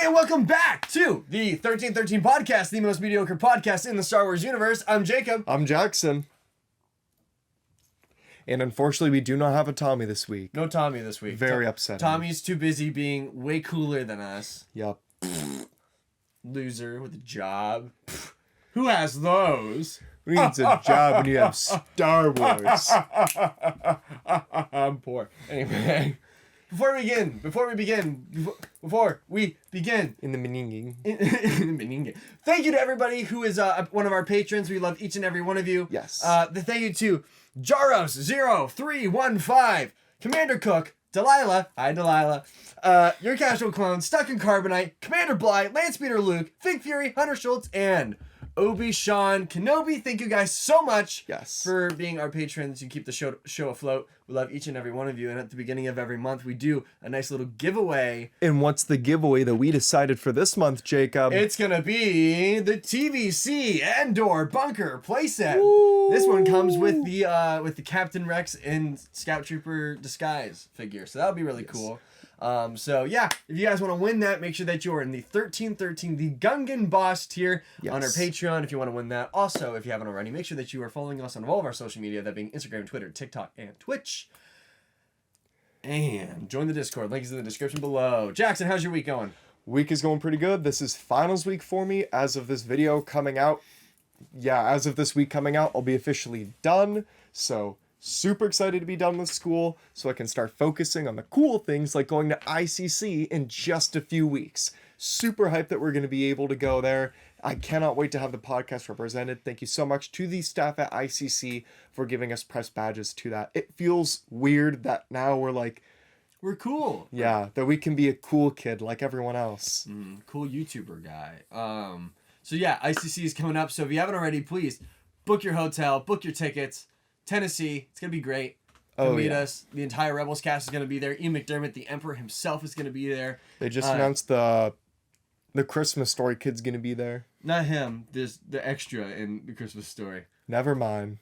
everybody, and welcome back to the 1313 podcast, the most mediocre podcast in the Star Wars universe. I'm Jacob. I'm Jackson. And unfortunately, we do not have a Tommy this week. No Tommy this week. Very upsetting. Tommy's too busy being way cooler than us. Yup. Loser with a job. Who has those? Who needs a job when you have Star Wars? I'm poor. Anyway, before we begin, In the meaning. thank you to everybody who is one of our patrons. We love each and every one of you. Yes. The thank you to Jaros0315, Commander Cook, Delilah, hi Delilah, Your Casual Clone, Stuck in Carbonite, Commander Bly, Landspeeder Luke, Fig Fury, Hunter Schultz, and Obi-Sean Kenobi. Thank you guys so much for being our patrons. You keep the show afloat. We love each and every one of you. And at the beginning of every month, we do a nice little giveaway. And what's the giveaway that we decided for this month, Jacob? It's going to be the TVC Andor Bunker playset. Ooh. This one comes with the Captain Rex and Scout Trooper disguise figure. So that'll be really cool. So yeah, if you guys want to win that, make sure that you're in the 1313, the Gungan Boss tier on our Patreon if you want to win that. Also, if you haven't already, make sure that you are following us on all of our social media, that being Instagram, Twitter, TikTok, and Twitch. And join the Discord. Link is in the description below. Jackson, how's your week going? Week is going pretty good. This is finals week for me. As of this video coming out, as of this week coming out, I'll be officially done. So super excited to be done with school so I can start focusing on the cool things like going to ICC in just a few weeks. Super hyped that we're going to be able to go there. I cannot wait to have the podcast represented. Thank you so much to the staff at ICC for giving us press badges to that. It feels weird that now we're cool. Yeah, that we can be a cool kid like everyone else. Cool YouTuber guy. So yeah, ICC is coming up. So if you haven't already, please book your hotel, book your tickets. Tennessee, it's going to be great. Come meet us. The entire Rebels cast is going to be there. Ian McDermott, the Emperor himself, is going to be there. They just announced the Christmas Story kid's going to be there. Not him. There's the extra in the Christmas Story. Never mind.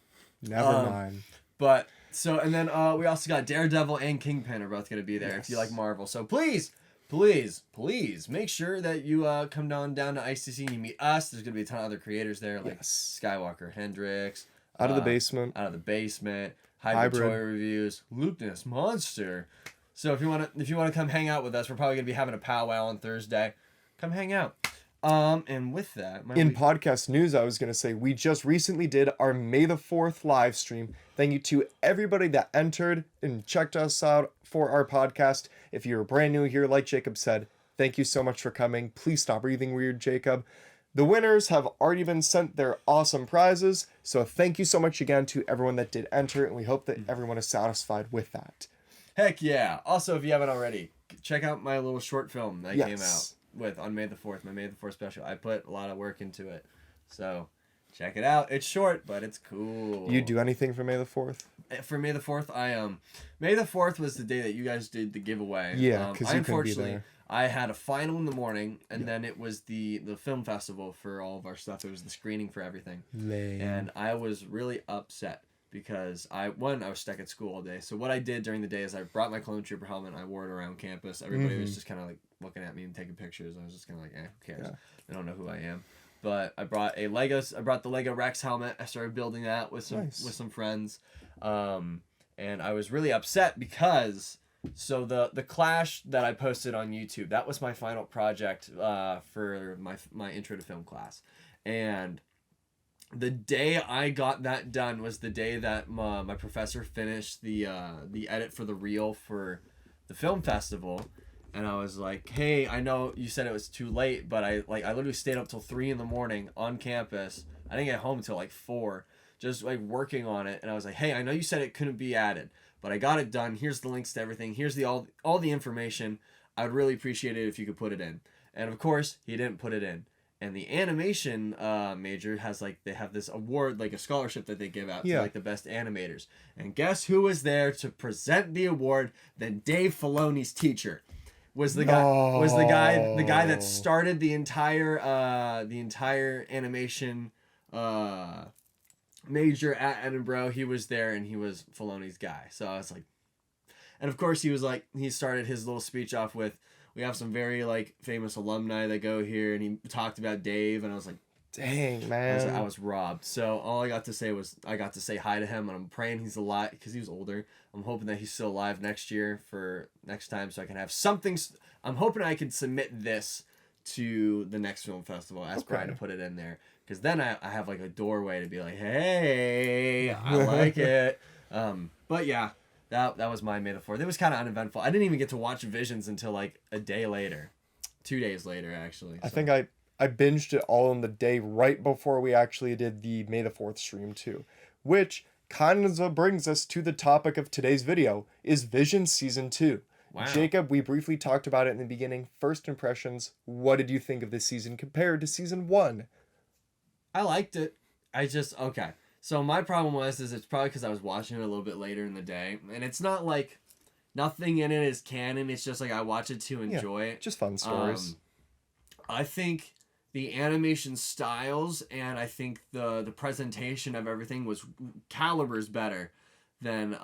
But, so, and then we also got Daredevil and Kingpin are both going to be there if you like Marvel. So please make sure that you come down to ICC and you meet us. There's going to be a ton of other creators there like Skywalker Hendrix. Out of the basement. Hybrid Toy Reviews, Lukeness Monster. So if you want to come hang out with us, we're probably gonna be having a powwow on Thursday. Come hang out. And with that, podcast news, I was gonna say we just recently did our May the 4th live stream. Thank you to everybody that entered and checked us out for our podcast. If you're brand new here, like Jacob said, thank you so much for coming. Please stop breathing weird, Jacob. The winners have already been sent their awesome prizes, so thank you so much again to everyone that did enter, and we hope that everyone is satisfied with that. Heck yeah. Also, if you haven't already, check out my little short film that I came out with on May the 4th, my May the 4th special. I put a lot of work into it, so check it out. It's short, but it's cool. You do anything for May the 4th? For May the 4th, May the 4th was the day that you guys did the giveaway. Yeah, because you couldn't be there. I had a final in the morning, and then it was the film festival for all of our stuff. It was the screening for everything. Lame. And I was really upset because I was stuck at school all day. So what I did during the day is I brought my Clone Trooper helmet and I wore it around campus. Everybody was just kind of like looking at me and taking pictures. I was just kind of like, who cares? Yeah. They don't know who I am. But I brought the Lego Rex helmet. I started building that with some friends. And I was really upset because so the Clash that I posted on YouTube, that was my final project for my intro to film class. And the day I got that done was the day that my professor finished the edit for the reel for the film festival. And I was like, hey, I know you said it was too late, but I literally stayed up till 3 a.m. on campus. I didn't get home until like 4, just like working on it. And I was like, hey, I know you said it couldn't be added, but I got it done. Here's the links to everything. Here's all the information. I would really appreciate it if you could put it in. And of course, he didn't put it in. And the animation major they have this award, like a scholarship that they give out to like the best animators. And guess who was there to present the award? Then Dave Filoni's teacher was the guy that started the entire animation major at Edinburgh. He was there and he was Filoni's guy. So I was like, and of course he started his little speech off with, We have some very like famous alumni that go here, and he talked about Dave, and I was like, Dang, man. I was robbed. So all I got to say was I got to say hi to him, and I'm praying he's alive because he was older. I'm hoping that he's still alive next year for next time, so I can have something. I'm hoping I can submit this to the next film festival. Ask Brian to put it in there, because then I have like a doorway to be like, hey, I like it. But yeah, that was my May the 4th. It was kind of uneventful. I didn't even get to watch Visions until like a day later, 2 days later actually. I think I binged it all on the day right before we actually did the May the 4th stream too, which kind of brings us to the topic of today's video, is Vision Season 2. Wow. Jacob, we briefly talked about it in the beginning. First impressions, what did you think of this season compared to Season 1? I liked it. Okay. So my problem is it's probably because I was watching it a little bit later in the day, and it's not like nothing in it is canon. It's just like I watch it to enjoy it. Just fun stories. I think the animation styles and I think the presentation of everything was calibers better than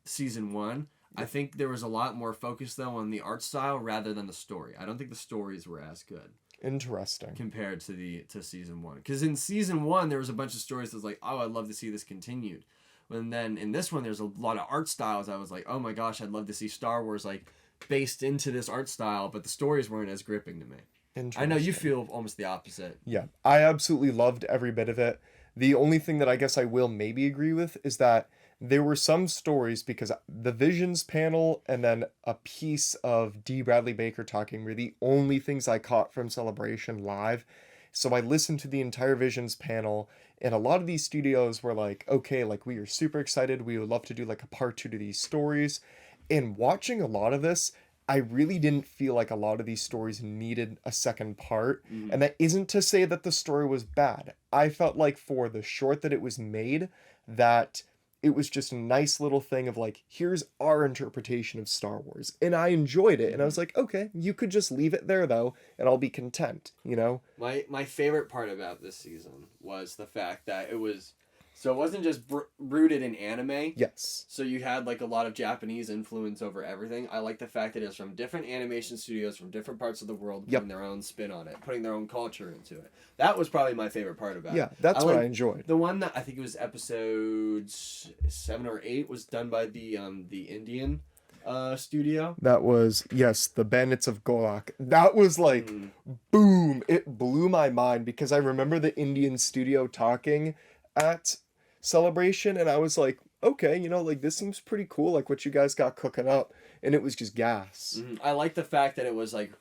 Season 1. I think there was a lot more focus though on the art style rather than the story. I don't think the stories were as good. Interesting. Compared to Season 1. Because in Season 1 there was a bunch of stories that was like, oh, I'd love to see this continued. And then in this one there's a lot of art styles. I was like, oh my gosh, I'd love to see Star Wars like based into this art style, but the stories weren't as gripping to me. I know you feel almost the opposite. Yeah, I absolutely loved every bit of it. The only thing that I guess I will maybe agree with is that there were some stories, because the Visions panel and then a piece of D. Bradley Baker talking were the only things I caught from Celebration live. So I listened to the entire Visions panel, and a lot of these studios were like, okay, like we are super excited. We would love to do like a part 2 to these stories. And watching a lot of this, I really didn't feel like a lot of these stories needed a second part. Mm-hmm. And that isn't to say that the story was bad. I felt like for the short that it was made, that it was just a nice little thing of like, here's our interpretation of Star Wars. And I enjoyed it. And I was like, okay, you could just leave it there though, and I'll be content, you know? My favorite part about this season was the fact that it wasn't just rooted in anime. Yes. So you had like a lot of Japanese influence over everything. I like the fact that it's from different animation studios from different parts of the world putting their own spin on it, putting their own culture into it. That was probably my favorite part about it. Yeah, that's what I enjoyed. The one that I think it was episode 7 or 8 was done by the Indian studio. That was, yes, the Bandits of Golak. That was like, boom! It blew my mind, because I remember the Indian studio talking at Celebration, and I was like, okay, you know, like this seems pretty cool, like what you guys got cooking up, and it was just gas. I like the fact that it was like,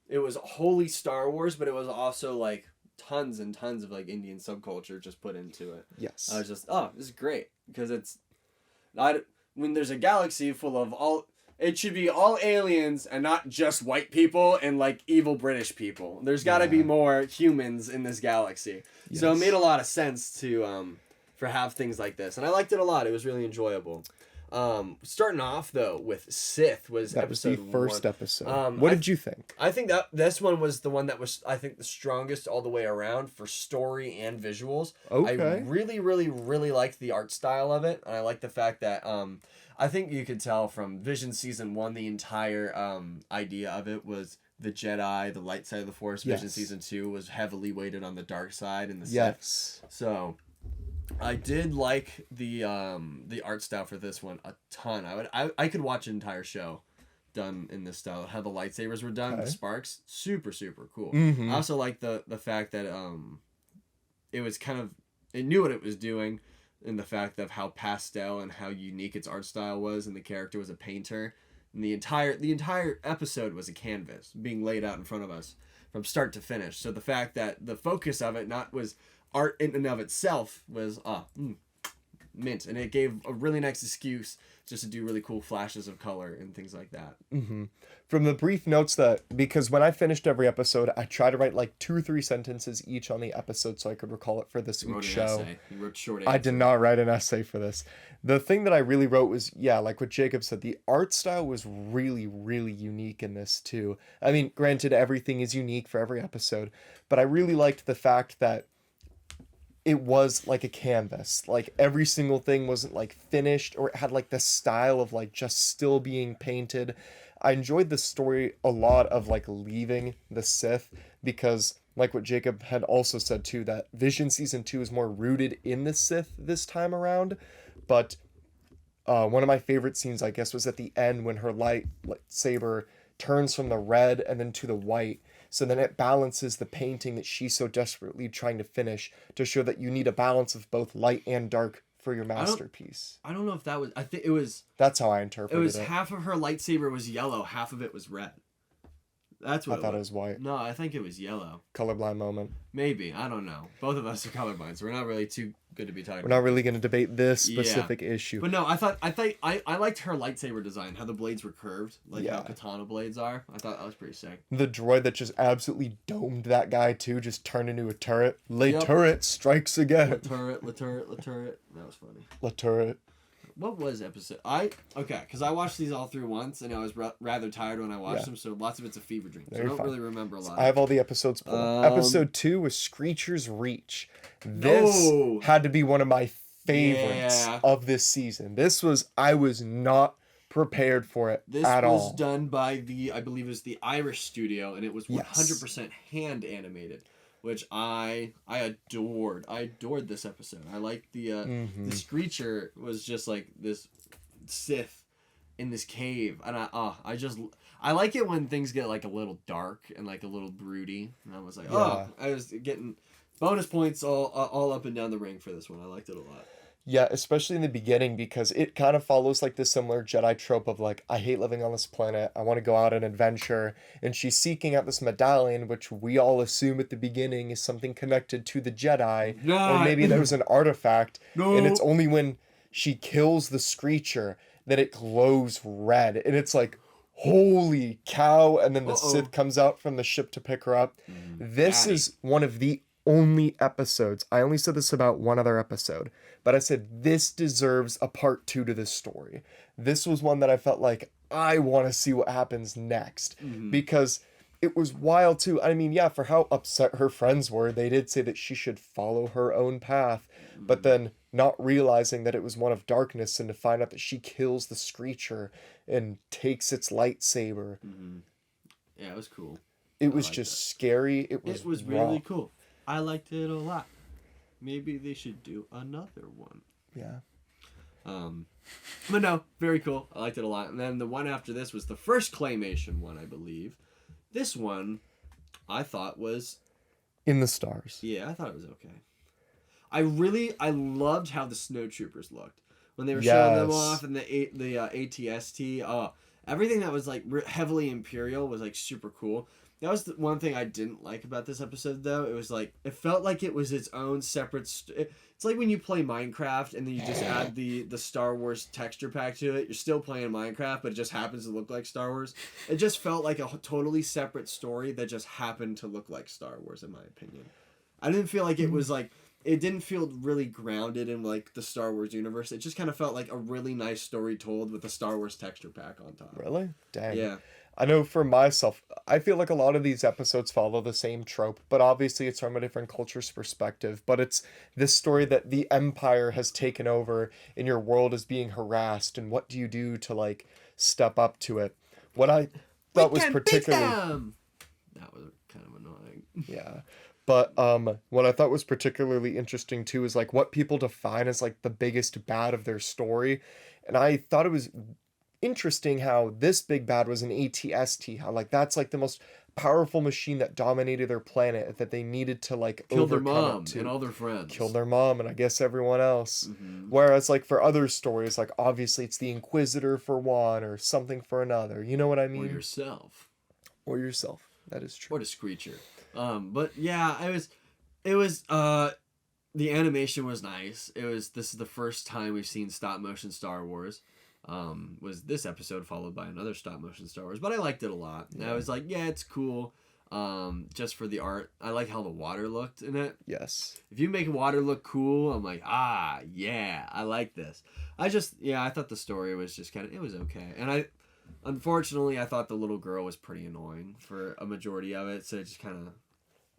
it was wholly Star Wars, but it was also like tons and tons of like Indian subculture just put into it. Yes. I was just, oh, this is great, because it's not, when there's a galaxy full of it should be all aliens and not just white people and like evil British people. There's got to be more humans in this galaxy. Yes. So it made a lot of sense to for have things like this, and I liked it a lot. It was really enjoyable. Starting off though with Sith was that episode was the first 1. episode. What did you think? I think that this one was the one that was, I think, the strongest all the way around for story and visuals. Okay. I really, really, really liked the art style of it, and I like the fact that I think you could tell from Vision Season 1 the entire idea of it was the Jedi, the light side of the Force. Vision Season 2 was heavily weighted on the dark side and the Sith. So I did like the art style for this one a ton. I could watch an entire show done in this style. How the lightsabers were done, the sparks, super super cool. I also like the fact that it was kind of, it knew what it was doing, in the fact of how pastel and how unique its art style was, and the character was a painter, and the entire episode was a canvas being laid out in front of us from start to finish. So the fact that the focus of it not was art in and of itself was mint, and it gave a really nice excuse just to do really cool flashes of color and things like that. From the brief notes because when I finished every episode, I tried to write like 2 or 3 sentences each on the episode so I could recall it for this week's show. Essay. You wrote short answer. I did not write an essay for this. The thing that I really wrote was, like what Jacob said, the art style was really, really unique in this too. I mean, granted, everything is unique for every episode, but I really liked the fact that it was like a canvas. Like every single thing wasn't like finished, or it had like the style of like just still being painted. I enjoyed the story a lot of like leaving the Sith, because like what Jacob had also said too, that Vision season 2 is more rooted in the Sith this time around. But one of my favorite scenes, I guess, was at the end when her lightsaber turns from the red and then to the white. So then it balances the painting that she's so desperately trying to finish, to show that you need a balance of both light and dark for your masterpiece. I don't know if that was. I think it was. That's how I interpreted it. It was half of her lightsaber was yellow, half of it was red. That's what I thought it was white. No, I think it was yellow. Colorblind moment. Maybe. I don't know. Both of us are colorblind, so we're not really too good to be talking We're not really going to debate this specific Yeah. issue. But no, I liked her lightsaber design, how the blades were curved, like how katana blades are. I thought that was pretty sick. The droid that just absolutely domed that guy too, just turned into a turret. Turret strikes again. La turret. That was funny. La turret. What was episode? Because I watched these all through once, and I was rather tired when I watched them, so lots of it's a fever dream. So I don't really remember a lot. I have all the episodes pulled up. Episode 2 was Screecher's Reach. This had to be one of my favorites of this season. I was not prepared for it at all. This was done by I believe it was the Irish studio, and it was 100% hand animated, which I adored. I adored this episode. I liked the Screecher was just like this Sith in this cave, and I like it when things get like a little dark and like a little broody, and I was like, I was getting bonus points all up and down the ring for this one. I liked it a lot. Yeah, especially in the beginning, because it kind of follows like this similar Jedi trope of like, I hate living on this planet, I want to go out on adventure, and she's seeking out this medallion, which we all assume at the beginning is something connected to the Jedi, or maybe there was an artifact, and it's only when she kills the Screecher that it glows red, and it's like, holy cow, and then the Sith comes out from the ship to pick her up. This is one of the only episodes, I only said this about one other episode, but I said this deserves a part 2 to this story. This was one that I felt like I want to see what happens next, because it was wild too. I mean, yeah, for how upset her friends were, they did say that she should follow her own path, but then not realizing that it was one of darkness, and to find out that she kills the Screecher and takes its lightsaber. Yeah, it was cool. It was just scary. It was really cool. I liked it a lot. Maybe they should do another one. Yeah. But no, very cool. I liked it a lot. And then the one after this was the first claymation one, I believe. This one, I thought was... In the stars. Yeah, I thought it was okay. I loved how the snowtroopers looked. When they were showing them off and the ATST. Everything that was like heavily Imperial was like super cool. That was the one thing I didn't like about this episode, though. It was like, it felt like it was its own separate... It's like when you play Minecraft and then you just add the Star Wars texture pack to it. You're still playing Minecraft, but it just happens to look like Star Wars. It just felt like a totally separate story that just happened to look like Star Wars, in my opinion. I didn't feel like it was like... It didn't feel really grounded in like the Star Wars universe. It just kind of felt like a really nice story told with a Star Wars texture pack on top. Really? Dang. Yeah. I know for myself, I feel like a lot of these episodes follow the same trope, but obviously it's from a different culture's perspective. But it's this story that the Empire has taken over and your world is being harassed, and what do you do to like step up to it? What I thought was particularly... That was kind of annoying. Yeah. But what I thought was particularly interesting too is like what people define as like the biggest bad of their story. And I thought it was interesting how this big bad was an ATST, how like that's like the most powerful machine that dominated their planet, that they needed to like kill their overcome mom and all their friends. Killed their mom and I guess everyone else. Whereas like for other stories, like obviously it's the Inquisitor for one or something for another. You know what I mean? Or yourself. Or yourself. That is true. Or the Screecher. But yeah, it was the animation was nice. This is the first time we've seen stop motion Star Wars. Was this episode followed by another stop motion Star Wars, but I liked it a lot. Yeah. I was like, yeah, it's cool. Just for the art. I like how the water looked in it. Yes. If you make water look cool, I'm like, yeah, I like this. I thought the story was just it was okay. And unfortunately, I thought the little girl was pretty annoying for a majority of it, so it just kind of...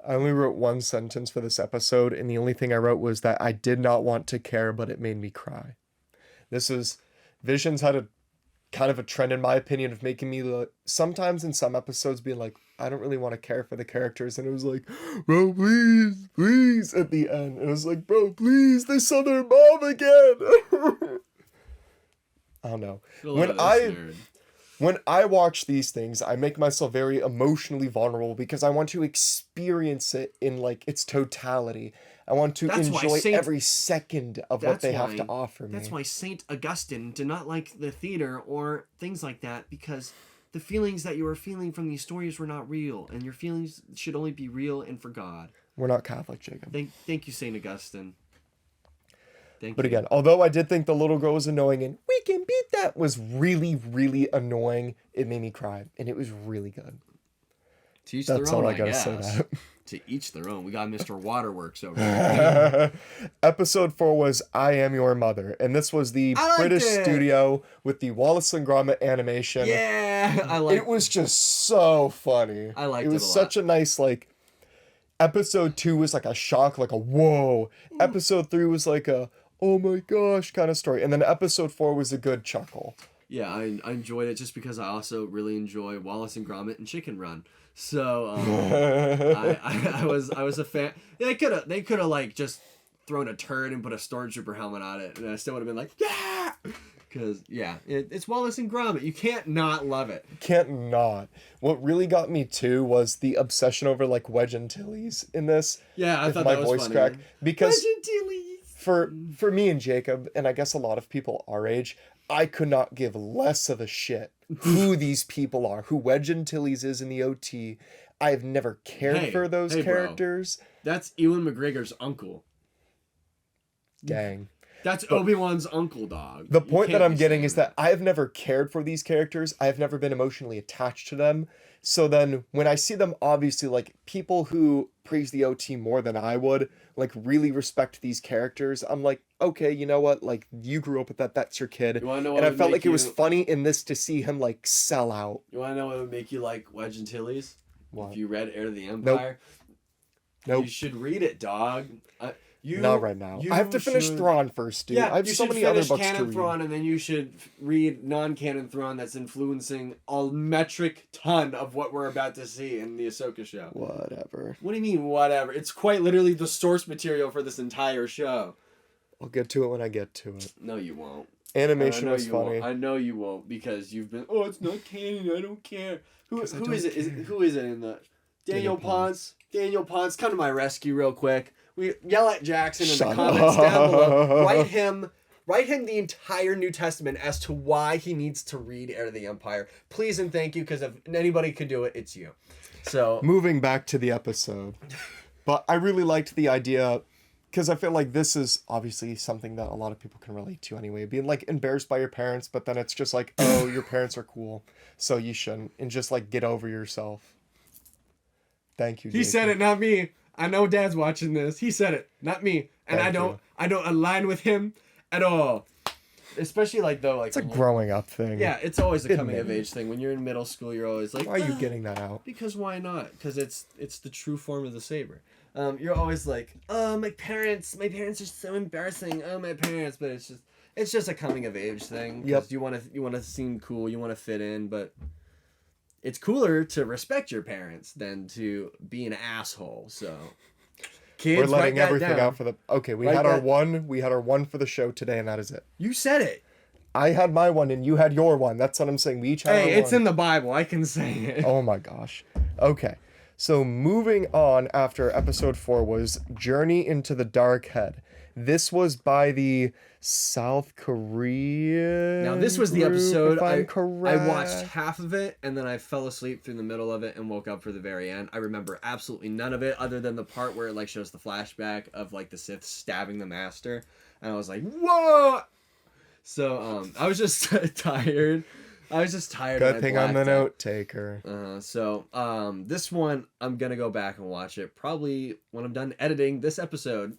I only wrote one sentence for this episode, and the only thing I wrote was that I did not want to care, but it made me cry. Vision's had a kind of a trend in my opinion of making me sometimes in some episodes being like, I don't really want to care for the characters, and it was like, bro, please, please, at the end it was like, bro, please, they saw their mom again. I don't know. When I watch these things, I make myself very emotionally vulnerable because I want to experience it in like its totality. I want to enjoy every second of what they have to offer me. That's why Saint Augustine did not like the theater or things like that, because the feelings that you were feeling from these stories were not real, and your feelings should only be real and for God. We're not Catholic, Jacob. Thank you, Saint Augustine. But again, although I did think the little girl was annoying and we can beat that was really, really annoying, it made me cry. And it was really good. To each their own, I guess. Say that. To each their own. We got Mr. Waterworks over here. Episode 4 was I Am Your Mother. And this was the British studio with the Wallace and Gromit animation. Yeah, I liked it. It was just so funny. I liked it a lot. It was such a nice, like, episode 2 was like a shock, like a whoa. Episode 3 was like a oh my gosh kind of story. And then episode 4 was a good chuckle. Yeah, I enjoyed it just because I also really enjoy Wallace and Gromit and Chicken Run. So I was a fan. They could have like just thrown a turd and put a Stormtrooper helmet on it, and I still would have been like, yeah, because yeah, it's Wallace and Gromit. You can't not love it. Can't not. What really got me too was the obsession over like Wedge Antilles in this. Yeah, I thought that was funny. Crack because Wedge Antilles. For me and Jacob, and I guess a lot of people our age, I could not give less of a shit who these people are, who Wedge Antilles is in the OT. I have never cared for those characters. Bro. That's Ewan McGregor's uncle. Dang. That's Obi-Wan's uncle, dog. The point that I'm getting is that I have never cared for these characters. I have never been emotionally attached to them. So then when I see them, obviously, like, people who praise the OT more than I would, like, really respect these characters, I'm like, okay, you know what? Like, you grew up with that. That's your kid. You wanna know and I felt like it was funny in this to see him, like, sell out. You want to know what would make you like Wedge Antilles? What? If you read Heir to the Empire? Nope. You should read it, dog. Not right now. I have to finish Thrawn first, dude. I have so many other books to read. Thrawn, and then you should read non-canon Thrawn that's influencing a metric ton of what we're about to see in the Ahsoka show. Whatever. What do you mean, whatever? It's quite literally the source material for this entire show. I'll get to it when I get to it. No, you won't. Animation was funny. I know you won't, because you've been, oh, it's not canon, I don't care. Who is it in the... Daniel Ponce. Daniel Ponce, come to my rescue real quick. We yell at Jackson in the comments down below. Write him the entire New Testament as to why he needs to read Heir to the Empire. Please and thank you, because if anybody could do it, it's you. So moving back to the episode. But I really liked the idea, because I feel like this is obviously something that a lot of people can relate to anyway. Being like embarrassed by your parents, but then it's just like, oh, your parents are cool, so you shouldn't. And just like get over yourself. Thank you, Jacob. He said it, not me. I know Dad's watching this. He said it, not me. And I don't align with him at all. Especially it's a growing up thing. Yeah, it's always a coming of age thing. When you're in middle school, you're always like, why are you getting that out? Because why not? Because it's the true form of the saber. You're always like, oh, my parents are so embarrassing. Oh, my parents, but it's just a coming of age thing. Yep. You want to seem cool, you want to fit in, but it's cooler to respect your parents than to be an asshole. So, kids, we're letting everything down. Out for the. Okay, we had our one for the show today, and that is it. You said it. I had my one, and you had your one. That's what I'm saying. We each had our one. It's in the Bible. I can say it. Oh my gosh. Okay, so moving on after episode 4 was Journey into the Dark Head. This was by the South Korean. Now this was the episode if I'm correct. I watched half of it and then I fell asleep through the middle of it and woke up for the very end. I remember absolutely none of it other than the part where it like shows the flashback of like the Sith stabbing the Master, and I was like, whoa. So I was just tired. Good thing I'm the note taker. So this one I'm gonna go back and watch it probably when I'm done editing this episode.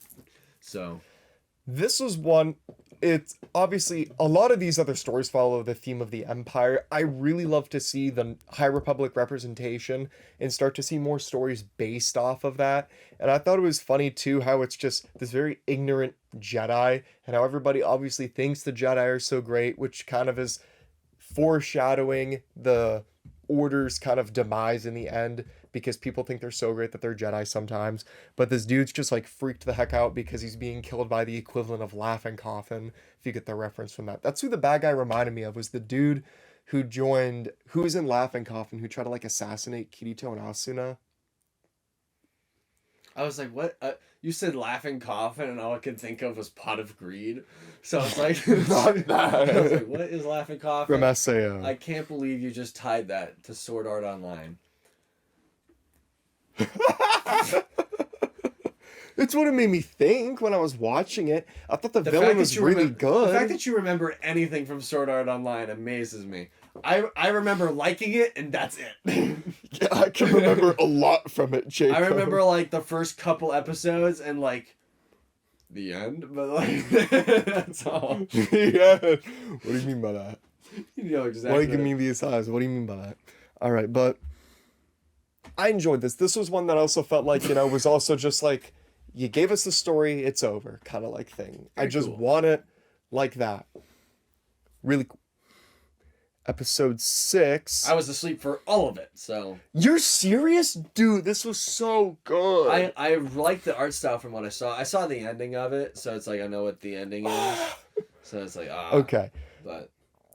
So this was one, it's obviously a lot of these other stories follow the theme of the Empire. I really love to see the High Republic representation and start to see more stories based off of that. And I thought it was funny too how it's just this very ignorant Jedi and how everybody obviously thinks the Jedi are so great, which kind of is foreshadowing the Order's kind of demise in the end, because people think they're so great that they're Jedi sometimes, but this dude's just like freaked the heck out because he's being killed by the equivalent of Laughing Coffin, if you get the reference from that. That's who the bad guy reminded me of, was the dude who was in Laughing Coffin, who tried to like assassinate Kirito and Asuna. I was like, what? You said Laughing Coffin, and all I could think of was Pot of Greed. So I was like, Not that. I was like, what is Laughing Coffin? From SAO. I can't believe you just tied that to Sword Art Online. It's what it made me think when I was watching it. I thought the villain was really good. The fact that you remember anything from Sword Art Online amazes me. I remember liking it, and that's it. Yeah, I can remember a lot from it, Jacob. I remember like the first couple episodes and like the end, but like that's all. Yeah. What do you mean by that? You know exactly. Why give me these eyes? What do you mean by that? All right, but I enjoyed this. This was one that I also felt like, was also just like, you gave us the story, it's over, kind of like thing. I just want it like that. Really cool. Episode 6. I was asleep for all of it, so. You're serious? Dude, this was so good. I like the art style from what I saw. I saw the ending of it, so it's like I know what the ending is. So it's like, okay. But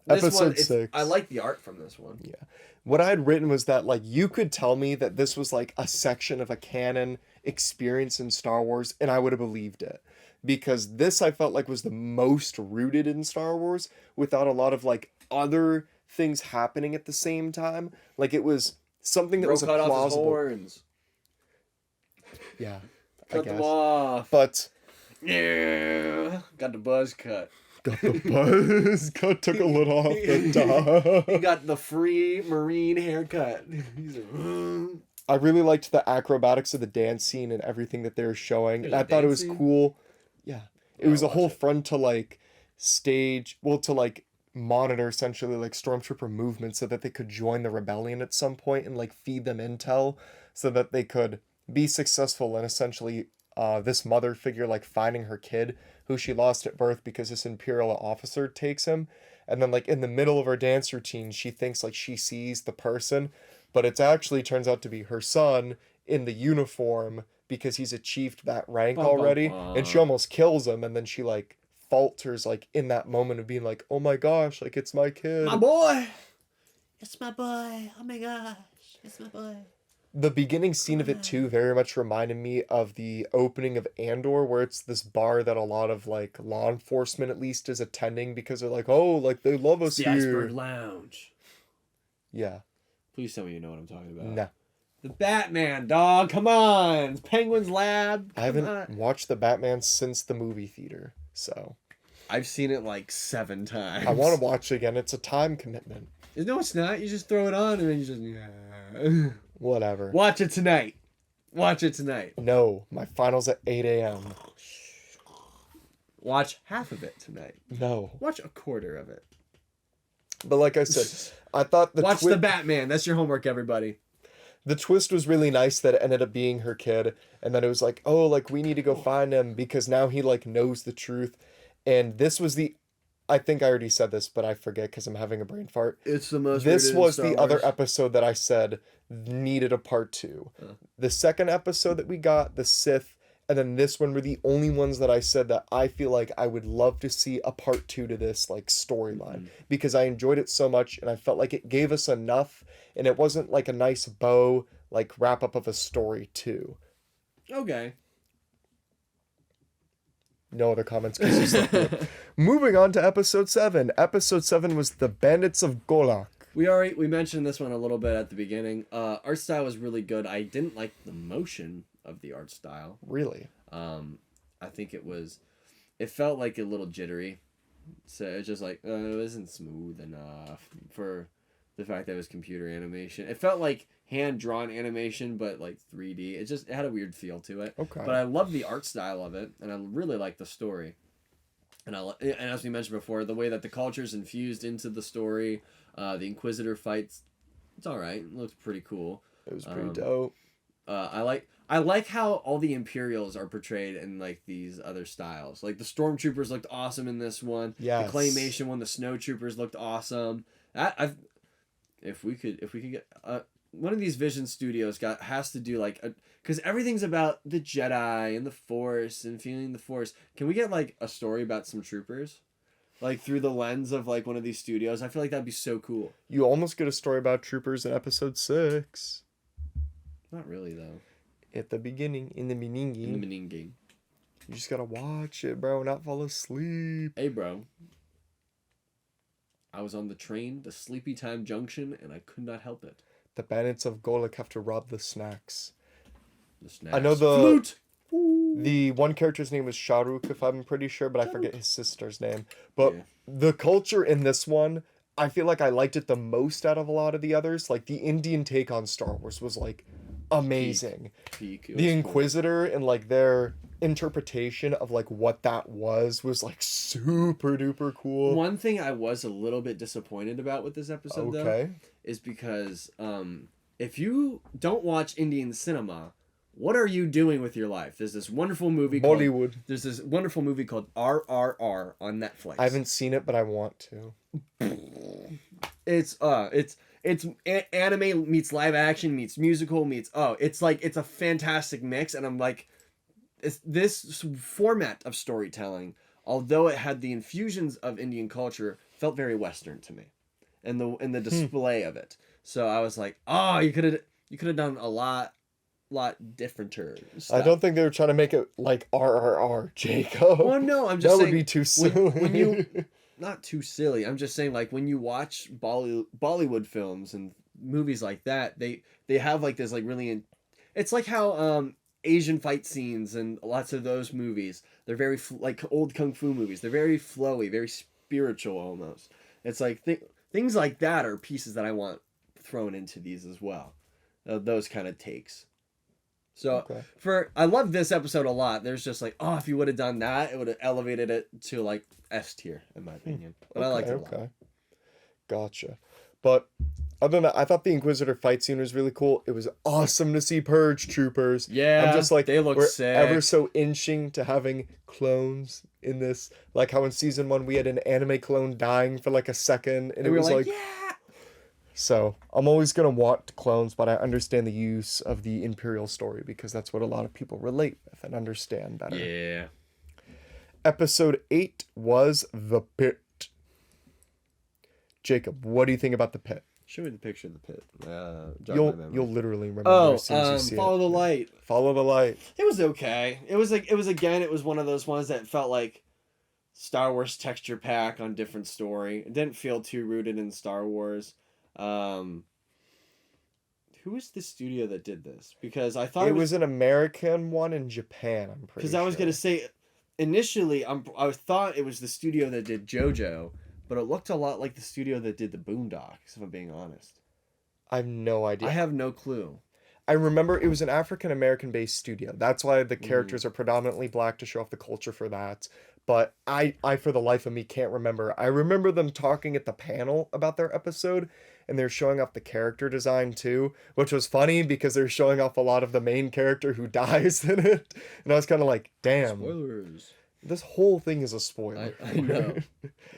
this Episode 6. I like the art from this one. Yeah. What I had written was that, like, you could tell me that this was, like, a section of a canon experience in Star Wars, and I would have believed it. Because this, I felt like, was the most rooted in Star Wars, without a lot of, like, other things happening at the same time. Like, it was something that was a plausible... Off his horns. Yeah, Cut them off. But... Yeah. Got the buzz cut. Got the buzz cut, took a little off the top. He got the free Marine haircut. I really liked the acrobatics of the dance scene and everything that they were showing. And I thought it was cool. Yeah. It was a whole front to like monitor essentially like stormtrooper movement so that they could join the rebellion at some point and like feed them intel so that they could be successful in essentially this mother figure like finding her kid who she lost at birth because this Imperial officer takes him. And then like in the middle of her dance routine, she thinks like she sees the person, but it's actually turns out to be her son in the uniform because he's achieved that rank already. And she almost kills him. And then she like falters like in that moment of being like, oh my gosh, like it's my kid. My boy. It's my boy. Oh my gosh. It's my boy. The beginning scene of it too very much reminded me of the opening of Andor, where it's this bar that a lot of like law enforcement at least is attending because they're like, oh, like they love us here. The Iceberg Lounge. Yeah. Please tell me you know what I'm talking about. No. The Batman, dog. Come on. Penguin's Lab. I haven't watched the Batman since the movie theater, so. I've seen it like 7 times. I want to watch it again. It's a time commitment. No, it's not. You just throw it on and then you just... Whatever. Watch it tonight. Watch it tonight. No, my final's at 8 a.m. Watch half of it tonight. No. Watch a quarter of it. But like I said, I thought Watch the Batman. That's your homework, everybody. The twist was really nice that it ended up being her kid. And then it was like, oh, like we need to go find him because now he like knows the truth. And this was I think I already said this, but I forget because I'm having a brain fart. It's the most. This was the other episode that I said needed a part 2. The second episode that we got, the Sith, and then this one were the only ones that I said that I feel like I would love to see a part 2 to this like storyline because I enjoyed it so much and I felt like it gave us enough and it wasn't like a nice bow like wrap up of a story too. Okay. No other comments. Moving on to episode 7. Episode 7 was the Bandits of Golak. We mentioned this one a little bit at the beginning. Art style was really good. I didn't like the motion of the art style. Really? I think it felt like a little jittery. So it's just like it wasn't smooth enough for the fact that it was computer animation. It felt like hand-drawn animation, but like 3D. It had a weird feel to it. Okay. But I love the art style of it, and I really like the story. And as we mentioned before, the way that the culture's infused into the story, the Inquisitor fights, it's all right. It looks pretty cool. It was pretty dope. I like how all the Imperials are portrayed in like these other styles. Like the Stormtroopers looked awesome in this one. Yes. The claymation one, the Snowtroopers looked awesome. If we could get one of these Vision Studios has to do like because everything's about the Jedi and the Force and feeling the Force. Can we get like a story about some troopers, like through the lens of like one of these studios? I feel like that'd be so cool. You almost get a story about troopers in episode 6. Not really though. At the beginning, in the beginning. You just gotta watch it, bro, not fall asleep. Hey, bro. I was on the train to Sleepy Time Junction, and I could not help it. The bandits of Golak have to rob the snacks. The snacks. I know the Flute! The one character's name is Shahrukh, if I'm pretty sure, but I forget his sister's name. But the culture in this one, I feel like I liked it the most out of a lot of the others. Like, the Indian take on Star Wars was, like, amazing. Peak. The Inquisitor and, like, their interpretation of, like, what that was like, super duper cool. One thing I was a little bit disappointed about with this episode, though, is because if you don't watch Indian cinema, what are you doing with your life? There's this wonderful movie Bollywood. There's this wonderful movie called RRR on Netflix. I haven't seen it, but I want to. It's anime meets live action meets musical meets it's a fantastic mix, and I'm like, this format of storytelling, although it had the infusions of Indian culture, felt very Western to me, and the display of it. So I was like, you could have done a lot differenter stuff. I don't think they were trying to make it like RRR, Jacob. Well, no, I'm just saying that would be too silly. When you not too silly. I'm just saying, like, when you watch Bollywood films and movies like that, they have like this like really it's like how Asian fight scenes and lots of those movies, they're very like old kung fu movies. They're very flowy, very spiritual almost. It's like things like that are pieces that I want thrown into these as well. Those kind of takes. So I love this episode a lot. There's just like, if you would have done that, it would have elevated it to like S tier in my opinion. But I liked it a lot. Gotcha. But other than that, I thought the Inquisitor fight scene was really cool. It was awesome to see Purge troopers. Yeah, I'm just like, they look sick. Ever so inching to having clones in this. Like how in season 1 we had an anime clone dying for like a second, and it was like, yeah. So I'm always gonna want clones, but I understand the use of the Imperial story because that's what a lot of people relate with and understand better. Yeah. Episode 8 was The Pit. Jacob, what do you think about The Pit? Show me the picture of the pit. You'll literally remember as soon as you see Follow the Light. Follow the Light. It was okay. It was one of those ones that felt like Star Wars texture pack on different story. It didn't feel too rooted in Star Wars. Who was the studio that did this? Because I thought it was an American one in Japan, I'm pretty sure. Because I was gonna say, initially, I thought it was the studio that did JoJo, but it looked a lot like the studio that did the Boondocks, if I'm being honest. I have no idea. I have no clue. I remember it was an African American based studio. That's why the characters are predominantly black, to show off the culture for that. But I for the life of me can't remember. I remember them talking at the panel about their episode, and they're showing off the character design too, which was funny because they're showing off a lot of the main character who dies in it. And I was kind of like, damn. Spoilers. This whole thing is a spoiler. I know.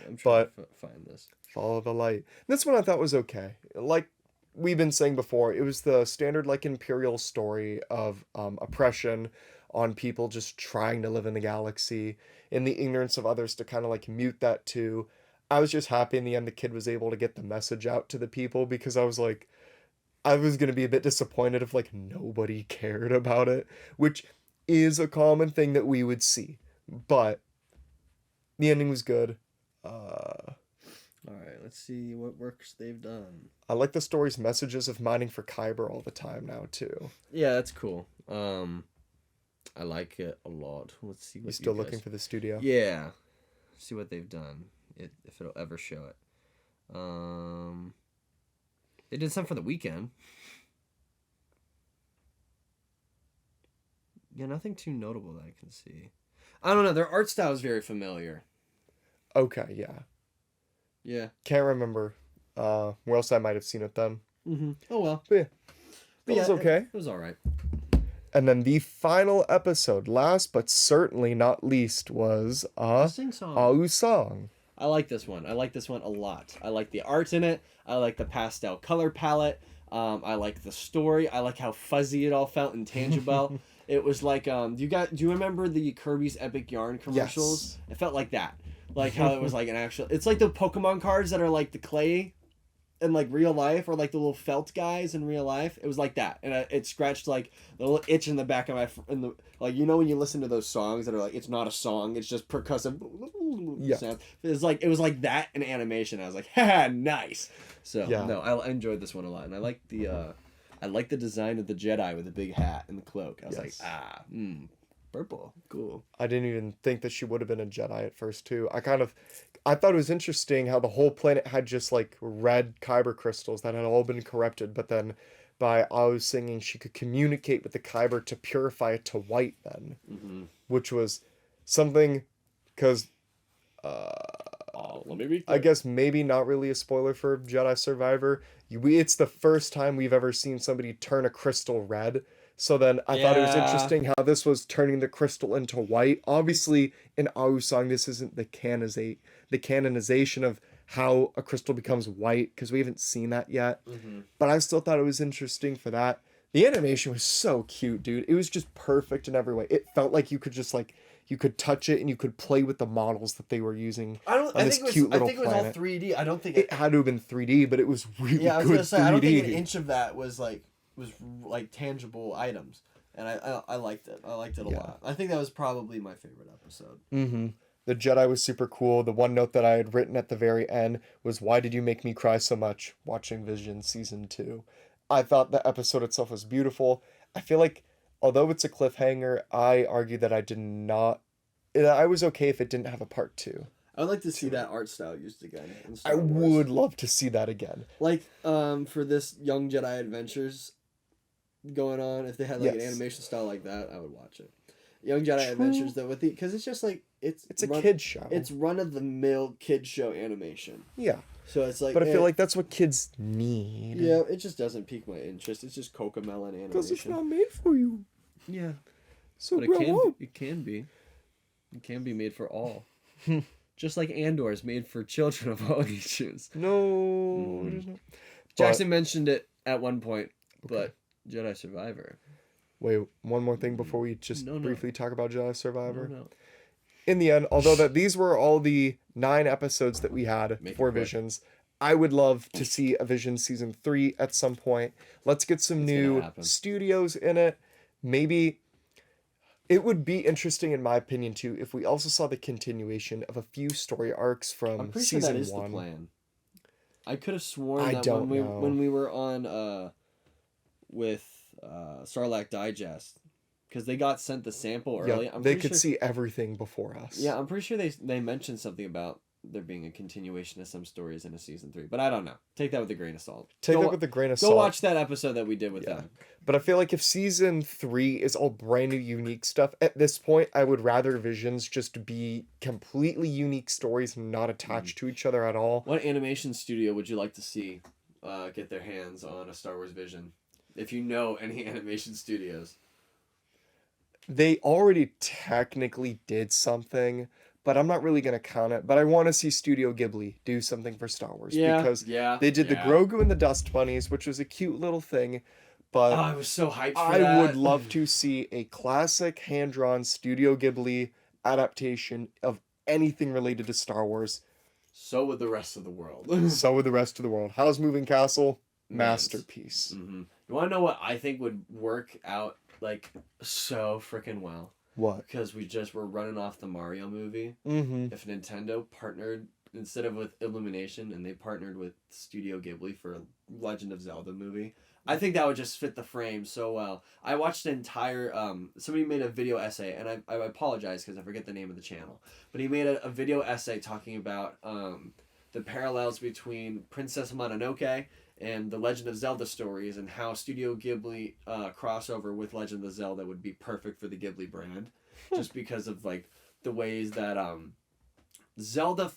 I'm trying to find this. Follow the Light. This one I thought was okay. Like we've been saying before, it was the standard like Imperial story of oppression on people just trying to live in the galaxy, in the ignorance of others to kind of like mute that too. I was just happy in the end the kid was able to get the message out to the people, because I was like, I was going to be a bit disappointed if like nobody cared about it, which is a common thing that we would see. But the ending was good. All right, let's see what works they've done. I like the story's messages of mining for Kyber all the time now too. Yeah, that's cool. I like it a lot. Let's see what you still looking for the studio? Yeah. See what they've done. If it'll ever show it. They did some for the weekend. Yeah, nothing too notable that I can see. I don't know. Their art style is very familiar. Okay, yeah. Yeah. Can't remember where else I might have seen it then. Mm-hmm. Oh, well. But yeah. It was okay. It was all right. And then the final episode, last but certainly not least, was Sing Song. Awu Song. I like this one. I like this one a lot. I like the art in it. I like the pastel color palette. I like the story. I like how fuzzy it all felt and tangible. It was like, do you remember the Kirby's Epic Yarn commercials? Yes. It felt like that. Like how it was like an actual, it's like the Pokemon cards that are like the clay in like real life, or like the little felt guys in real life. It was like that, and it scratched like the little itch in the back of my like, you know, when you listen to those songs that are like, it's not a song, it's just percussive sound. It was like that in animation. I was like, ha, nice. So Yeah. no, I enjoyed this one a lot, and I like the design of the Jedi with the big hat and the cloak. I was like, purple, cool. I didn't even think that she would have been a Jedi at first too. I thought it was interesting how the whole planet had just like red kyber crystals that had all been corrupted, but then by Ao's singing, she could communicate with the kyber to purify it to white then, which was something, because let me be I guess maybe not really a spoiler for Jedi Survivor. It's the first time we've ever seen somebody turn a crystal red. So then I thought it was interesting how this was turning the crystal into white. Obviously, in Ao's song, this isn't the canonization of how a crystal becomes white, because we haven't seen that yet. But I still thought it was interesting for that. The animation was so cute, dude. It was just perfect in every way. It felt like you could just like, you could touch it and you could play with the models that they were using. I think it was all 3D. I don't think it had to have been 3D, but it was really good. I was gonna say, 3D. I don't think an inch of that was tangible items, and I liked it. I liked it a lot. I think that was probably my favorite episode. The Jedi was super cool. The one note that I had written at the very end was, "Why did you make me cry so much watching Vision Season 2?" I thought the episode itself was beautiful. I feel like, although it's a cliffhanger, I argue that I was okay if it didn't have a part 2. I would like to see that art style used again in I Star Wars. would love to see that again. Like, for this Young Jedi Adventures going on, if they had like an animation style like that, I would watch it. Young Jedi Adventures, though, because it's just like it's a kid show. It's run of the mill kid show animation. Yeah. So it's like, but I feel like that's what kids need. Yeah, it just doesn't pique my interest. It's just Cocomelon animation. Because it's not made for you. Yeah. So but it can be. It can be made for all. Just like Andor is made for children of all ages. No. Jackson mentioned it at one point, but Jedi Survivor. Wait, one more thing before we just briefly talk about Jedi Survivor. No. In the end, although these were all the 9 episodes that we had for Visions, I would love to see a Vision Season 3 at some point. Let's get some new studios in it. Maybe it would be interesting, in my opinion, too, if we also saw the continuation of a few story arcs from Season 1. Sure that is the plan. I could have sworn that when we were on with Sarlacc Digest, because they got sent the sample early. Yeah, they could see everything before us. Yeah, I'm pretty sure they mentioned something about there being a continuation of some stories in a Season 3, but I don't know. Take that with a grain of salt. Go watch that episode that we did with them. But I feel like if Season 3 is all brand new, unique stuff, at this point, I would rather Visions just be completely unique stories and not attached to each other at all. What animation studio would you like to see get their hands on a Star Wars Vision? If you know any animation studios. They already technically did something, but I'm not really going to count it. But I want to see Studio Ghibli do something for Star Wars. Because they did the Grogu and the Dust Bunnies, which was a cute little thing. But I was so hyped for that. I would love to see a classic hand-drawn Studio Ghibli adaptation of anything related to Star Wars. So would the rest of the world. How's Moving Castle? Masterpiece. Mm-hmm. You want to know what I think would work out like so freaking well? What? Because we just were running off the Mario movie. Mm-hmm. If Nintendo partnered, instead of with Illumination, and they partnered with Studio Ghibli for a Legend of Zelda movie, I think that would just fit the frame so well. I watched an entire, somebody made a video essay, and I apologize because I forget the name of the channel, but he made a video essay talking about the parallels between Princess Mononoke and the Legend of Zelda stories, and how Studio Ghibli crossover with Legend of Zelda would be perfect for the Ghibli brand, just because of like the ways that Zelda.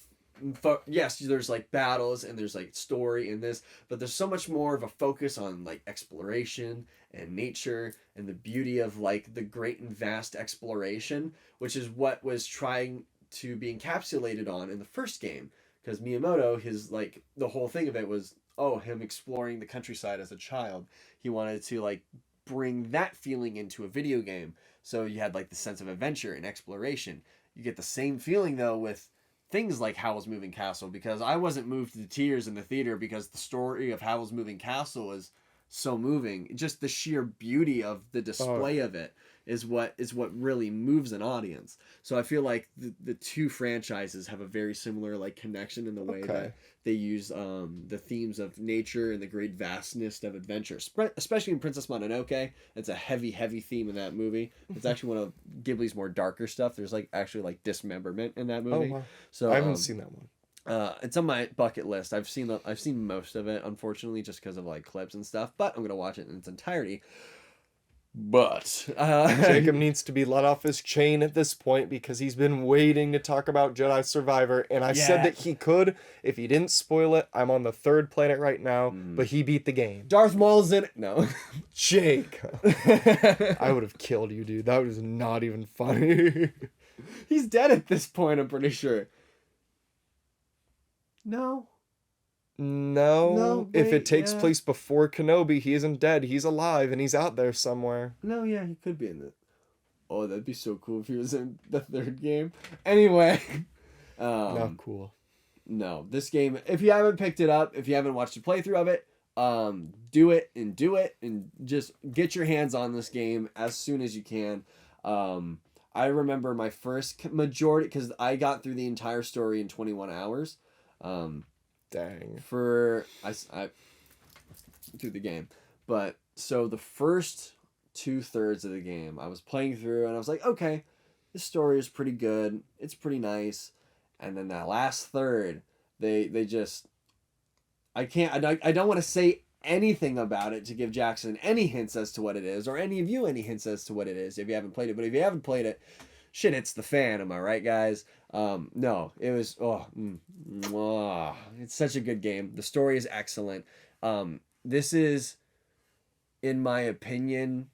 Yes, there's like battles and there's like story in this, but there's so much more of a focus on like exploration and nature and the beauty of like the great and vast exploration, which is what was trying to be encapsulated on in the first game. Because Miyamoto, his like the whole thing of it was him exploring the countryside as a child. He wanted to like bring that feeling into a video game. So you had like the sense of adventure and exploration. You get the same feeling though with things like Howl's Moving Castle, because I wasn't moved to tears in the theater because the story of Howl's Moving Castle is so moving. Just the sheer beauty of the display of it is what really moves an audience. So I feel like the two franchises have a very similar like connection in the way that they use the themes of nature and the great vastness of adventure, especially in Princess Mononoke. It's a heavy theme in that movie. It's actually one of Ghibli's more darker stuff. There's like actually like dismemberment in that movie. Wow. So I haven't seen that one. It's on my bucket list. I've seen most of it, unfortunately, just because of like clips and stuff. But I'm gonna watch it in its entirety. But Jacob needs to be let off his chain at this point because he's been waiting to talk about Jedi Survivor, and I said that he could if he didn't spoil it. I'm on the 3rd planet right now, but he beat the game. Darth Maul's in it. No, Jacob, I would have killed you, dude. That was not even funny. He's dead at this point. I'm pretty sure. No. No, if it takes place before Kenobi, he isn't dead. He's alive and he's out there somewhere. No, yeah, he could be in it. Oh, that'd be so cool if he was in the 3rd game. Anyway. Not cool. No, this game, if you haven't picked it up, if you haven't watched a playthrough of it, do it and just get your hands on this game as soon as you can. I remember my first majority, because I got through the entire story in 21 hours. Dang. I through the game. But so the first 2/3 of the game I was playing through and I was like, okay, this story is pretty good. It's pretty nice. And then that last third, they just I don't want to say anything about it to give Jackson any hints as to what it is, or any of you any hints as to what it is if you haven't played it. But if you haven't played it, shit, it's the fan. Am I right, guys? No, it was it's such a good game. The story is excellent. This is, in my opinion,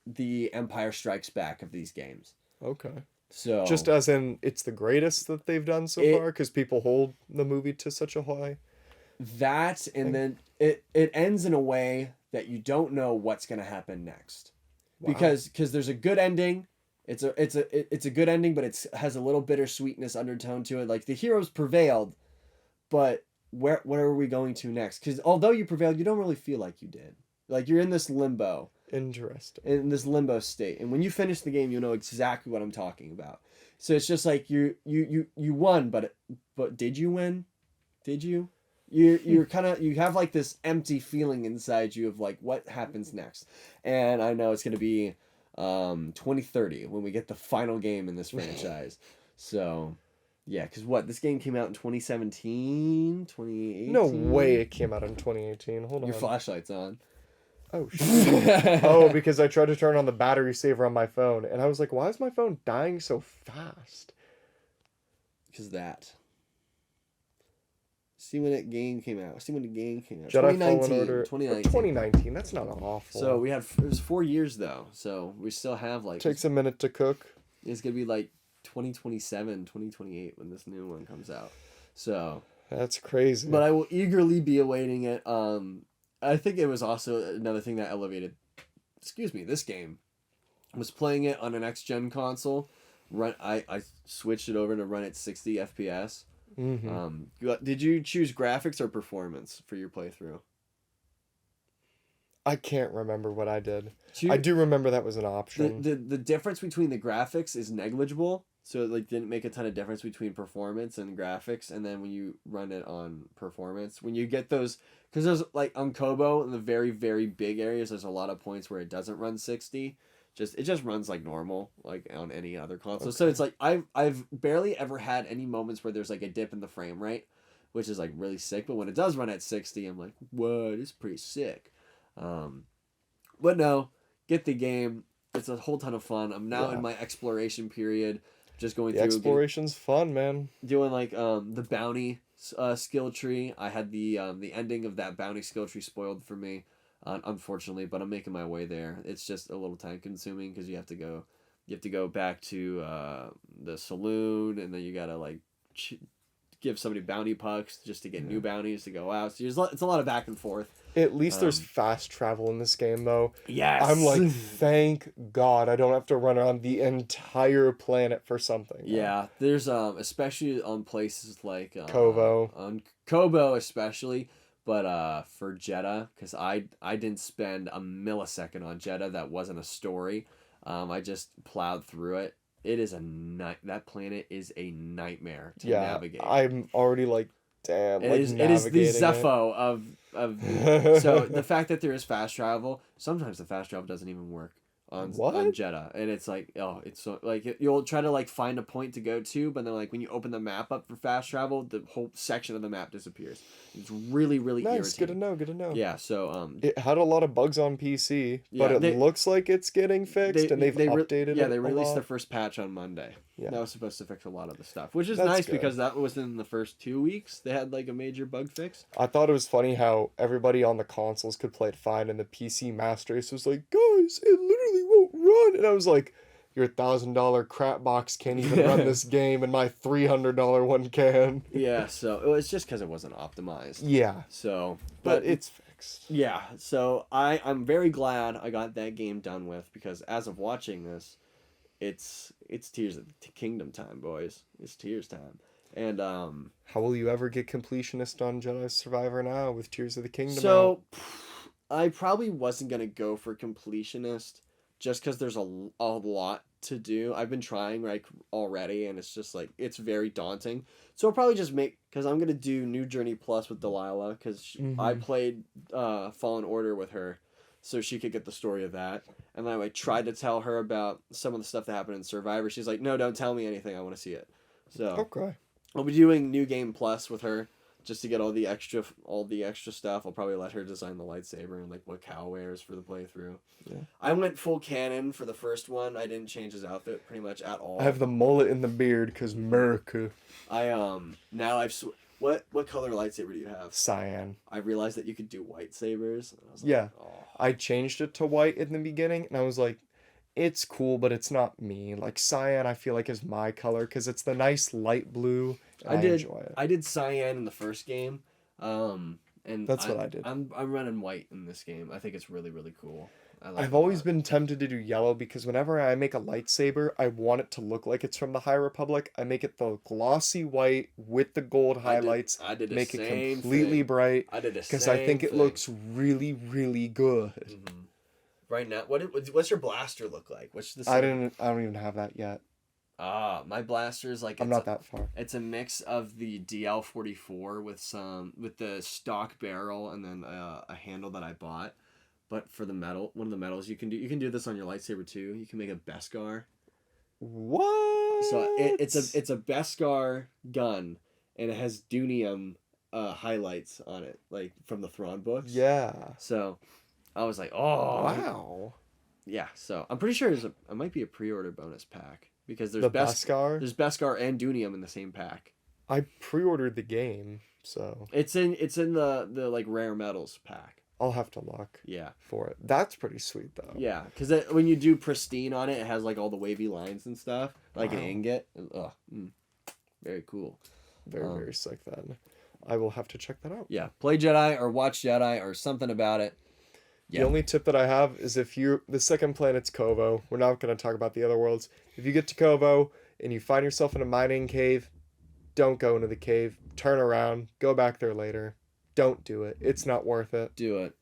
the Empire Strikes Back of these games. Okay. So just as in, it's the greatest that they've done so far, because people hold the movie to such a high. That, and then it ends in a way that you don't know what's gonna happen next, because there's a good ending. It's a good ending, but it has a little bittersweetness undertone to it. Like the heroes prevailed, but where are we going to next? Because although you prevailed, you don't really feel like you did. Like you're in this limbo. Interesting. In this limbo state, and when you finish the game, you'll know exactly what I'm talking about. So it's just like you won, but did you win? Did you? You're kind of, you have like this empty feeling inside you of like what happens next, and I know it's gonna be 2030 when we get the final game in this franchise. So yeah, because this game came out in 2017, 2018? No way it came out in 2018. Hold on. Your flashlight's on. Oh, shit. Oh, because I tried to turn on the battery saver on my phone, and I was like, why is my phone dying so fast? Because that. See when the game came out. Jedi Fallen Order. 2019. That's not awful. So it was 4 years though. So we still have like. Takes a minute to cook. It's going to be like 2027, 2028 when this new one comes out. So. That's crazy. But I will eagerly be awaiting it. I think it was also another thing that elevated, this game. I was playing it on an next-gen console. I switched it over to run at 60 FPS. Mm-hmm. Did you choose graphics or performance for your playthrough? I can't remember what I did. I do remember that was an option. The difference between the graphics is negligible. So it like didn't make a ton of difference between performance and graphics. And then when you run it on performance, when you get those, because there's like on Kobo in the very, very big areas, there's a lot of points where it doesn't run 60. It just runs like normal, like on any other console. Okay. So it's like I've barely ever had any moments where there's like a dip in the frame rate, which is like really sick. But when it does run at 60, I'm like, whoa, it's pretty sick. But no, get the game. It's a whole ton of fun. I'm now in my exploration period. Just going through. Exploration's fun, man. Doing like the bounty skill tree. I had the ending of that bounty skill tree spoiled for me, unfortunately. But I'm making my way there. It's just a little time consuming because you have to go you have to go back to the saloon, and then you gotta like give somebody bounty pucks just to get new bounties to go out. So it's a lot of back and forth. At least there's fast travel in this game, though. Yes. I'm like, thank God I don't have to run around the entire planet for something. Yeah, there's especially on places like Kovo. On Kobo especially, but for Jeddah, because I didn't spend a millisecond on Jeddah. That wasn't a story. I just plowed through it. It is that planet is a nightmare to navigate. I'm already like, damn. It is the Zepho of so the fact that there is fast travel, sometimes the fast travel doesn't even work on Jeddah, and it's like, oh, it's so like you'll try to like find a point to go to, but then like when you open the map up for fast travel, the whole section of the map disappears. It's really nice. irritating. Good to know. Yeah, so it had a lot of bugs on PC, but it looks like it's getting fixed, and they've updated it. Yeah, they released their first patch on Monday. Yeah. That was supposed to fix a lot of the stuff, which is nice because that was in the first 2 weeks. They had like a major bug fix. I thought it was funny how everybody on the consoles could play it fine, and the PC Master Race was like, guys, it literally won't run. And I was like, your $1,000 crap box can't even run this game, and my $300 one can. Yeah, so it was just because it wasn't optimized. Yeah. So, but it's fixed. Yeah, so I'm very glad I got that game done with, because as of watching this, it's Tears of the Kingdom time, boys. It's Tears time. And how will you ever get completionist on Jedi Survivor now with Tears of the Kingdom? So I probably wasn't gonna go for completionist just because there's a lot to do. I've been trying like already, and it's just like it's very daunting. So I'll probably just because I'm gonna do New Journey Plus with Delilah, because I played Fallen Order with her, so she could get the story of that. And then I tried to tell her about some of the stuff that happened in Survivor. She's like, no, don't tell me anything. I want to see it. So okay, I'll be doing New Game Plus with her just to get all the extra stuff. I'll probably let her design the lightsaber and like what Cal wears for the playthrough. Yeah. I went full canon for the first one. I didn't change his outfit pretty much at all. I have the mullet and the beard because America. What color lightsaber do you have? Cyan. I realized that you could do white sabers. And I was like, oh. I changed it to white in the beginning, and I was like, it's cool, but it's not me. Like cyan, I feel like is my color because it's the nice light blue. I enjoy it. I did cyan in the first game, and that's what I did. I'm running white in this game. I think it's really cool. I've always been tempted to do yellow because whenever I make a lightsaber, I want it to look like it's from the High Republic. I make it the glossy white with the gold highlights. I did the make same it completely thing. Bright. I did the because same I think it thing. looks really good. Mm-hmm. Right now, what's your blaster look like? What's the? I don't even have that yet. My blaster is like I'm not that far. It's a mix of the DL44 with the stock barrel and then a handle that I bought. But for the metal, one of the metals you can do this on your lightsaber too. You can make a Beskar. What? So it's a Beskar gun, and it has Dunium highlights on it, like from the Thrawn books. Yeah. So I was like, oh wow. Yeah. So I'm pretty sure it might be a pre-order bonus pack because there's Beskar. There's Beskar and Dunium in the same pack. I pre-ordered the game, so it's in the like rare metals pack. I'll have to look. Yeah. For it. That's pretty sweet though. Yeah, because when you do pristine on it, it has like all the wavy lines and stuff, like an ingot. Very cool. Very sick then. I will have to check that out. Yeah, play Jedi or watch Jedi or something about it. Yeah. The only tip that I have is the second planet's Kovo. We're not going to talk about the other worlds. If you get to Kovo and you find yourself in a mining cave, don't go into the cave. Turn around. Go back there later. Don't do it. It's not worth it. Do it.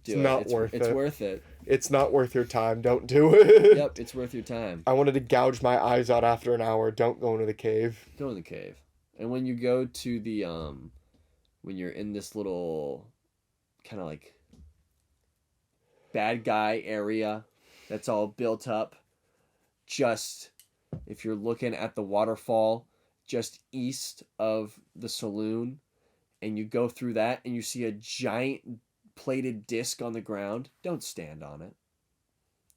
It's not worth it. It's worth it. It's not worth your time. Don't do it. Yep, it's worth your time. I wanted to gouge my eyes out after an hour. Don't go into the cave. Go in the cave. And when you go to the when you're in this little kind of like bad guy area that's all built up, just if you're looking at the waterfall just east of the saloon, and you go through that and you see a giant plated disc on the ground, don't stand on it.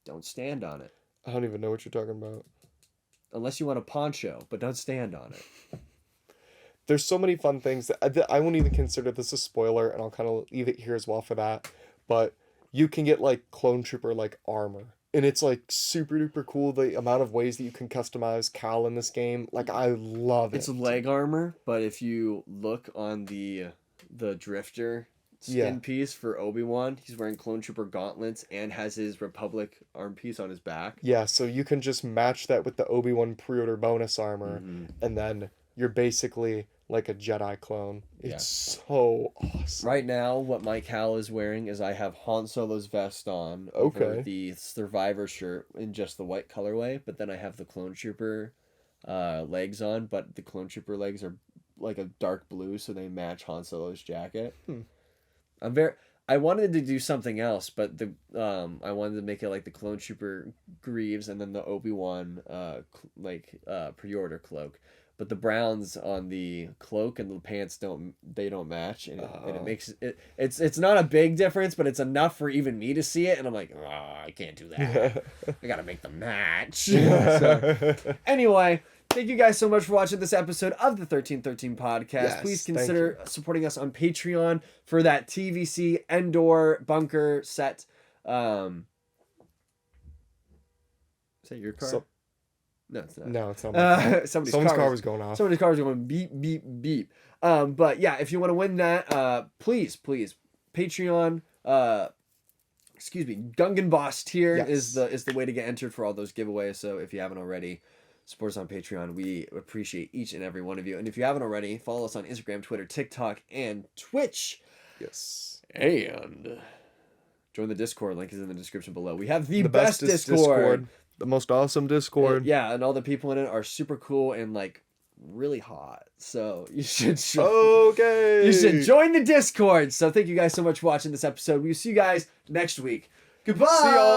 Don't stand on it. I don't even know what you're talking about. Unless you want a poncho, but don't stand on it. There's so many fun things that I won't even consider this a spoiler, and I'll kind of leave it here as well for that. But you can get like clone trooper like armor, And it's like super duper cool the amount of ways that you can customize Cal in this game. Like I love it. It's leg armor, but if you look on the drifter skin piece for Obi-Wan, he's wearing clone trooper gauntlets and has his Republic arm piece on his back. Yeah, so you can just match that with the Obi-Wan pre-order bonus armor, and then you're basically like a Jedi clone. It's so awesome. Right now, what my Cal is wearing is I have Han Solo's vest on over the Survivor shirt in just the white colorway, but then I have the Clone Trooper legs on, but the Clone Trooper legs are like a dark blue, so they match Han Solo's jacket. I wanted to do something else, but I wanted to make it like the Clone Trooper greaves and then the Obi-Wan pre-order cloak. But the browns on the cloak and the pants don't match, and it makes it's not a big difference, but it's enough for even me to see it, and I'm like, I can't do that. I gotta make them match. So, anyway, thank you guys so much for watching this episode of the 1313 podcast. Yes, please consider supporting us on Patreon for that TVC Endor bunker set. Is that your car? No, it's not. No, it's not. Someone's car was going off. Somebody's car was going beep, beep, beep. But yeah, if you want to win that, please, Patreon, Gungan Boss tier is the way to get entered for all those giveaways. So if you haven't already, support us on Patreon. We appreciate each and every one of you. And if you haven't already, follow us on Instagram, Twitter, TikTok, and Twitch. Yes. And join the Discord. Link is in the description below. We have the best Discord. The most awesome Discord. And all the people in it are super cool and like really hot. So you should you should join the Discord. So thank you guys so much for watching this episode. We'll see you guys next week. Goodbye. See y'all.